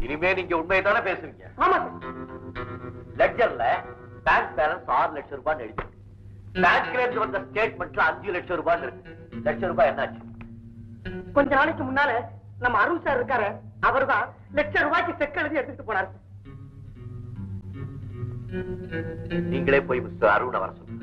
இனிமே நீங்க உண்மையை பேசுவீங்க. ஆமா. லெட்ஜர்ல பேங்க் பேலன்ஸ் 6 லட்சம் ரூபாய் எழுதி, பேங்க்ல இருந்து வந்த ஸ்டேட்மெண்ட்ல 5 லட்சம் ரூபாய் இருக்கு. லட்சம் ரூபாய் என்னாச்சு? கொஞ்ச நாளைக்கு முன்னால நம்ம அருண் சார் இருக்காரு, அவர்தான் லட்சம் ரூபாய்க்கு செக் எழுதி எடுத்துட்டு போனாரு. நீங்களே போய் மிஸ்டர் அருண் வர சொல்லுங்க.